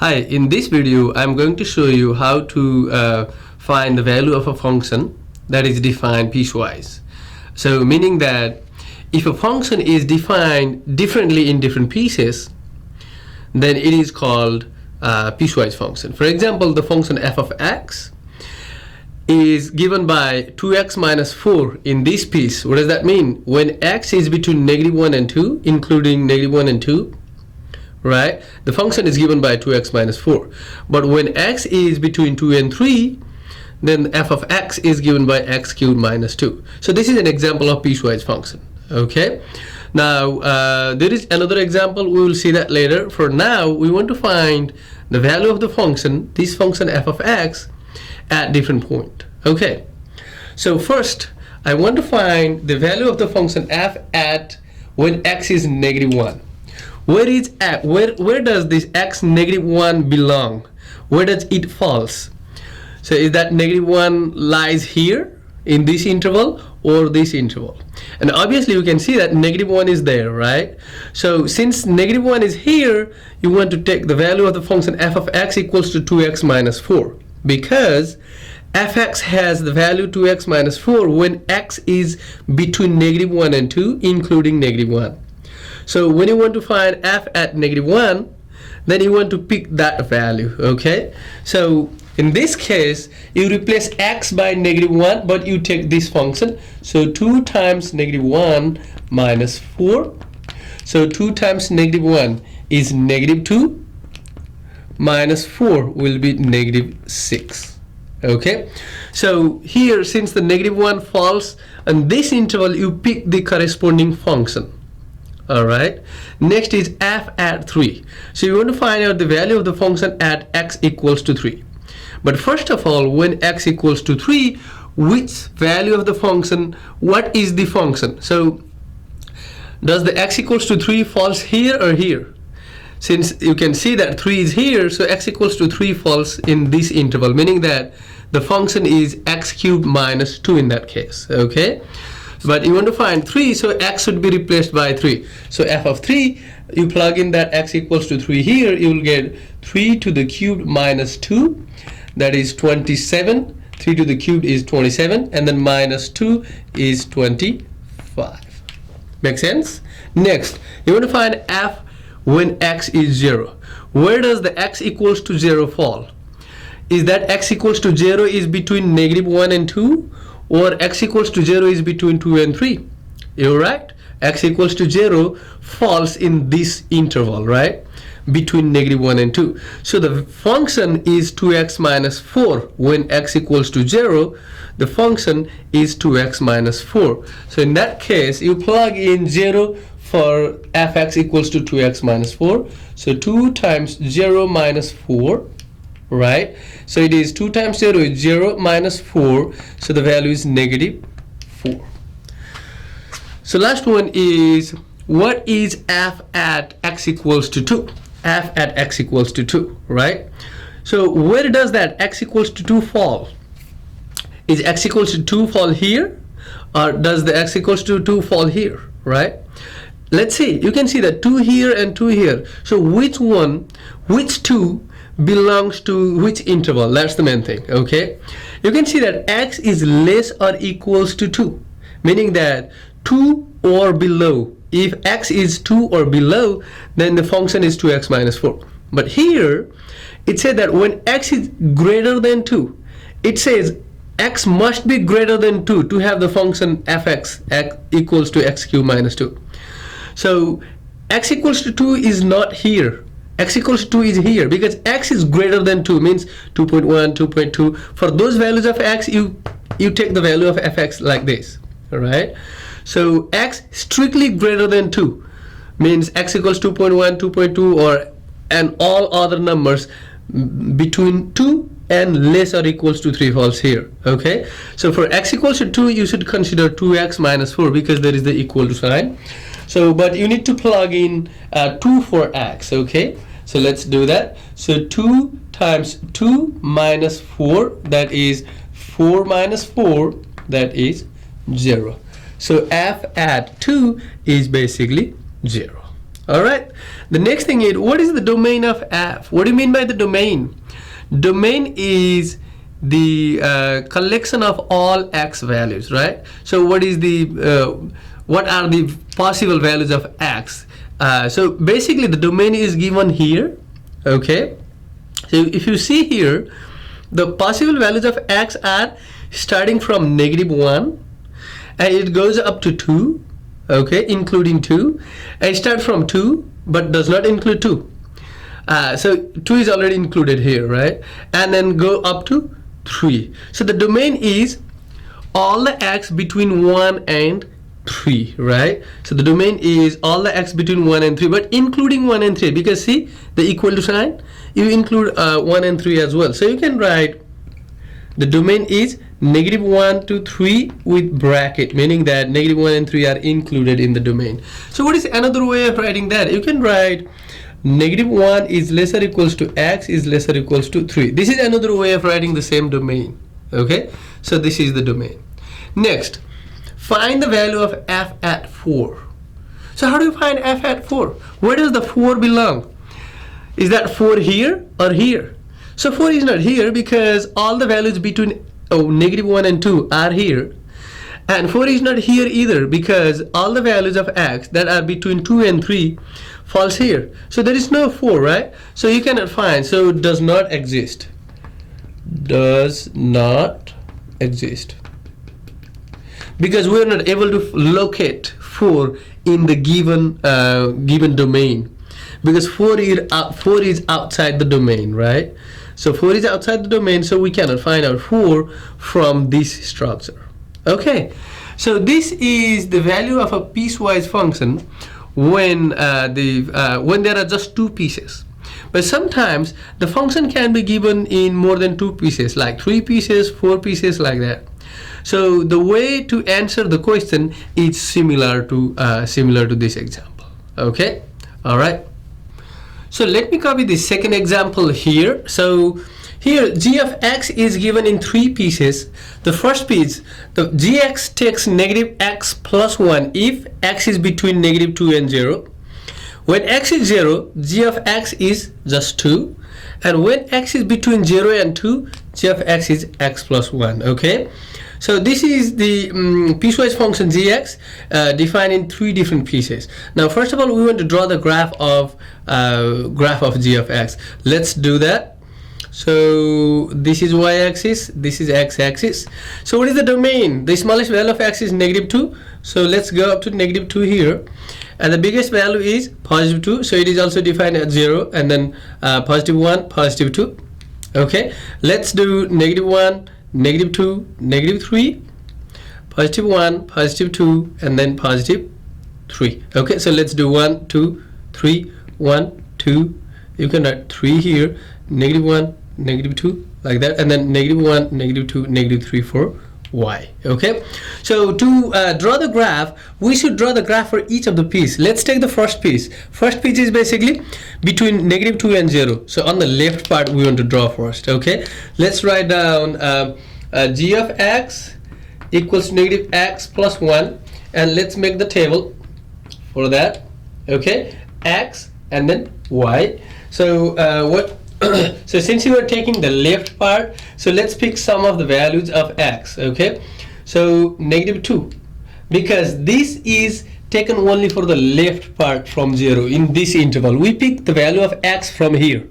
Hi, in this video I'm going to show you how to find the value of a function that is defined piecewise. So meaning that if a function is defined differently in different pieces, then it is called piecewise function. For example, the function f of x is given by 2x minus 4 in this piece. What does that mean? When x is between -1 and 2, including -1 and 2, right, the function is given by 2x minus 4. But when x is between 2 and 3, then f of x is given by x cubed minus 2. So this is an example of piecewise function. Okay, now there is another example. We will see that later. For now, we want to find the value of the function, this function f of x, at different point. Okay, so first I want to find the value of the function f at when x is -1. Where does this x -1 belong? Where does it falls? So is that -1 lies here in this interval or this interval? And obviously you can see that -1 is there, right? So since -1 is here, you want to take the value of the function f of x equals to 2x minus 4, because fx has the value 2x minus 4 when x is between -1 and 2, including -1. So when you want to find f at -1, then you want to pick that value. Okay, so in this case you replace x by -1, but you take this function. So 2 times -1 minus 4. So 2 times -1 is -2, minus 4 will be -6. Okay, so here, since the -1 falls in this interval, you pick the corresponding function. All right, next is f at 3. So you want to find out the value of the function at x equals to 3. But first of all, when x equals to 3, which value of the function, what is the function? So does the x equals to 3 falls here or here? Since you can see that 3 is here, so x equals to 3 falls in this interval, meaning that the function is x cubed minus 2 in that case. Okay, but you want to find 3, so x should be replaced by 3. So f of 3, you plug in that x equals to 3 here, you will get 3 to the cubed minus 2, that is 27. 3 to the cubed is 27, and then minus 2 is 25. Make sense? Next, you want to find f when x is 0. Where does the x equals to 0 fall? Is that x equals to 0 is between -1 and 2, or x equals to 0 is between 2 and 3? You're right. X equals to 0 falls in this interval, right, between -1 and 2. So the function is 2x minus 4. When x equals to 0, the function is 2x minus 4. So in that case, you plug in 0 for fx equals to 2x minus 4. So 2 times 0 minus 4, right? So it is 2 times 0 is 0 minus 4. So the value is -4. So last one is, what is f at x equals to 2? F at x equals to 2, right? So where does that x equals to 2 fall? Is x equals to 2 fall here, or does the x equals to 2 fall here, right? Let's see. You can see that 2 here and 2 here. So which 2 belongs to which interval? That's the main thing. Okay, you can see that x is less or equals to 2, meaning that 2 or below. If x is 2 or below, then the function is 2x minus 4. But here it said that when x is greater than 2, it says x must be greater than 2 to have the function fx equals to x cubed minus 2. So x equals to 2 is not here. X equals to 2 is here because x is greater than 2, means 2.1, 2.2. For those values of x, you take the value of fx like this. All right. So x strictly greater than 2 means x equals 2.1, 2.2, and all other numbers between 2 and less or equals to 3 falls here. Okay. So for x equals to 2, you should consider 2x minus 4 because there is the equal to sign. So, but you need to plug in 2 for x. Okay. So let's do that. So 2 times 2 minus 4, that is 4 minus 4, that is 0. So f at 2 is basically 0. All right. The next thing is, what is the domain of f? What do you mean by the domain? Domain is the collection of all x values, right? So what is the what are the possible values of x? So basically the domain is given here. Okay. So if you see here, the possible values of x are starting from -1 and it goes up to 2, okay, including 2, and start from 2 but does not include 2. So 2 is already included here, right? And then go up to 3. So the domain is all the x between 1 and 3, right? So the domain is all the x between 1 and 3, but including 1 and 3, because see the equal to sign, you include 1 and 3 as well. So you can write the domain is -1 to 3 with bracket, meaning that -1 and 3 are included in the domain. So what is another way of writing that? You can write -1 is lesser equals to x is lesser equals to 3. This is another way of writing the same domain. Okay, so this is the domain. Next, find the value of f at 4. So how do you find f at 4? Where does the 4 belong? Is that 4 here or here? So 4 is not here because all the values between -1 and 2 are here. And 4 is not here either because all the values of x that are between 2 and 3 falls here. So there is no 4, right? So you cannot find. So it does not exist. Does not exist. Because we are not able to locate 4 in the given domain. Because 4 is outside the domain, right? So 4 is outside the domain, so we cannot find out 4 from this structure. Okay, so this is the value of a piecewise function when when there are just 2 pieces. But sometimes the function can be given in more than 2 pieces, like 3 pieces, 4 pieces, like that. So the way to answer the question is similar to this example. Okay, all right. So let me copy the second example here. So here g of x is given in 3 pieces. The first piece, the gx takes -x plus 1 if x is between -2 and 0. When x is 0, g of x is just 2. And when x is between 0 and 2, g of x is x plus 1. Okay. So this is the piecewise function gx defined in 3 different pieces. Now first of all, we want to draw the graph of g of x. Let's do that. So this is y-axis, this is x-axis. So what is the domain? The smallest value of x is -2. So let's go up to -2 here. And the biggest value is +2. So it is also defined at 0, and then +1, +2. Okay, let's do -1, -2, -3, +1, +2, and then +3. Okay, so let's do 1, 2, 3, 1, 2. You can write 3 here, -1, -2, like that, and then -1, -2, -3 for y. Okay, so to draw the graph, we should draw the graph for each of the piece. Let's take the first piece. First piece is basically between -2 and 0. So on the left part we want to draw first. Okay, let's write down g of x equals -x plus 1, and let's make the table for that. Okay, x and then y. So so since you are taking the left part, so let's pick some of the values of x. Okay, so -2, because this is taken only for the left part from 0 in this interval. We pick the value of x from here.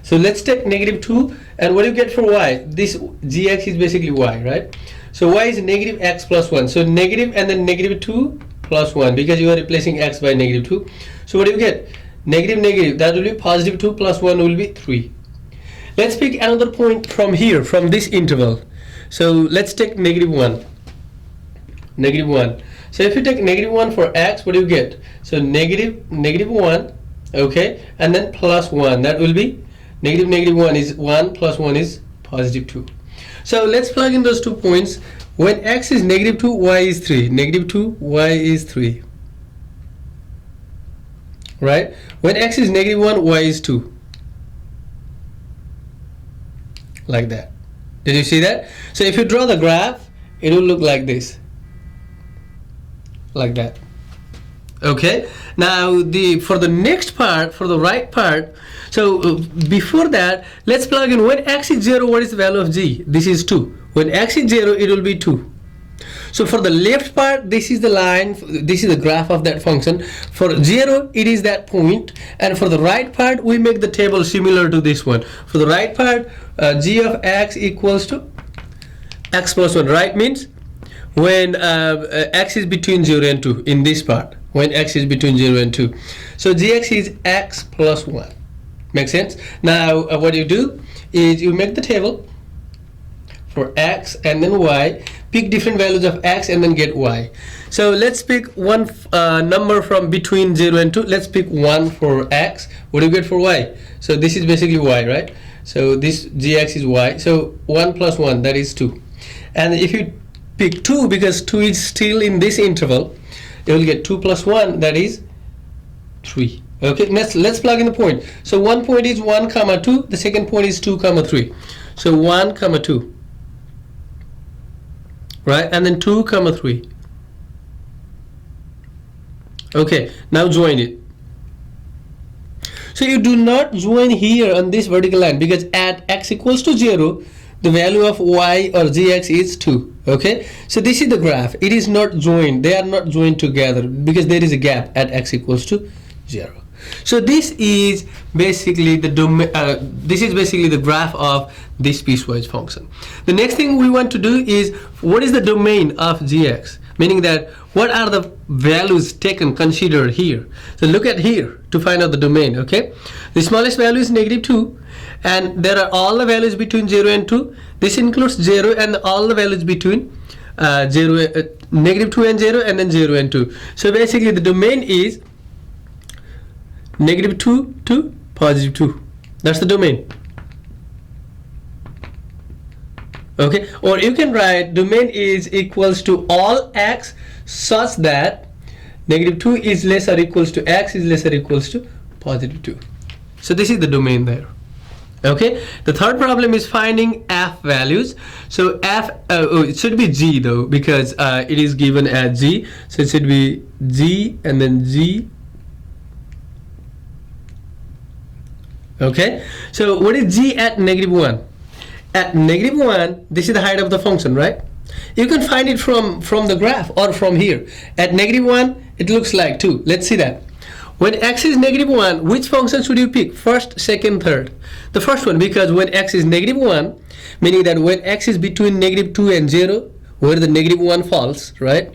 So let's take -2, and what do you get for y? This gx is basically y, right? So y is -x plus 1. So negative and then -2 plus 1, because you are replacing x by -2. So what do you get? Negative, that will be +2 plus 1 will be 3. Let's pick another point from here, from this interval. So let's take -1. So if you take -1 for x, what do you get? So -1, okay, and then plus 1. That will be -1 is 1 plus 1 is +2. So let's plug in those 2 points. When x is -2, y is 3. -2, y is 3. Right? When x is -1, y is 2. Like that. Did you see that? So if you draw the graph, it will look like this. Like that. Okay, now for the next part, for the right part, so before that, let's plug in when x is 0, what is the value of g? This is 2. When x is 0, it will be 2. So for the left part, this is the line, this is the graph of that function. For 0, it is that point, and for the right part, we make the table similar to this one. For the right part, g of x equals to x plus 1, right? Means when x is between 0 and 2 in this part, when x is between 0 and 2. So gx is x plus 1. Make sense? Now what you do is you make the table for x and then y, pick different values of x and then get y. So let's pick one number from between 0 and 2. Let's pick 1 for x. What do you get for y? So this is basically y, right? So this gx is y. So 1 plus 1, that is 2. And if you pick 2, because 2 is still in this interval, you will get 2 plus 1, that is 3. Okay, let's plug in the point. So one point is 1 comma 2, the second point is 2 comma 3. So 1 comma 2, right? And then 2 comma 3. Okay, now join it. So you do not join here on this vertical line, because at x equals to 0, the value of y or gx is 2. Okay, so this is the graph. It is not joined. They are not joined together because there is a gap at x equals to 0. So this is basically the graph of this piecewise function. The next thing we want to do is, what is the domain of gx? Meaning that what are the values taken, considered here? So look at here to find out the domain. Okay, the smallest value is -2, and there are all the values between 0 and 2. This includes 0 and all the values between -2 and 0, and then 0 and 2. So basically the domain is -2 to +2. That's the domain. Okay, or you can write domain is equals to all x such that -2 is less or equals to x is less or equals to +2. So this is the domain there. Okay, the third problem is finding f values. So f, it should be g though, because it is given as g, so it should be g and then g. Okay, so what is g at -1? At -1, this is the height of the function, right? You can find it from the graph or from here. At -1, it looks like 2. Let's see that. When x is -1, which function should you pick? First, second, third? The first one, because when x is -1, meaning that when x is between -2 and 0, where the -1 falls, right?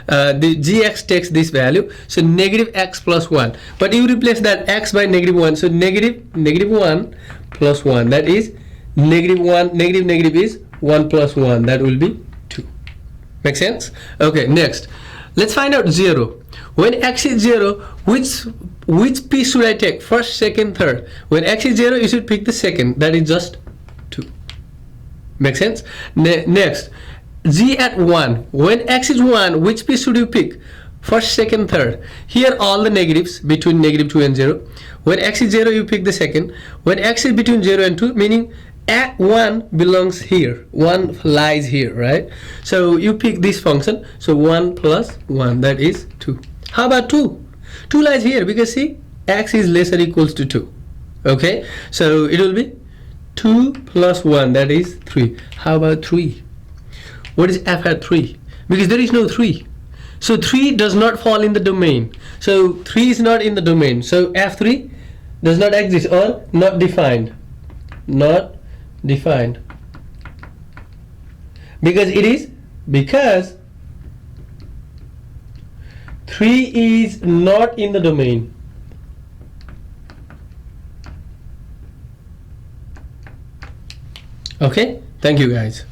The gx takes this value, so -x plus 1. But you replace that x by -1, so -1 plus 1, that is -1, negative is 1 plus 1, that will be 2. Make sense? Okay, next, let's find out 0. When x is 0, which piece should I take? First, second, third? When x is 0, you should pick the second, that is just 2. Make sense? Next, g at 1. When x is 1, which piece should you pick? First, second, third? Here all the negatives between -2 and 0. When x is 0, you pick the second. When x is between 0 and 2, meaning at 1 belongs here, 1 lies here, right? So you pick this function, so 1 plus 1, that is 2. How about 2? 2 lies here, because see, x is less or equals to 2. Okay, so it will be 2 plus 1, that is 3. How about 3? What is f at 3? Because there is no 3. So 3 does not fall in the domain. So 3 is not in the domain. So f3 does not exist, or not defined. Not defined. Because 3 is not in the domain. Okay, thank you guys.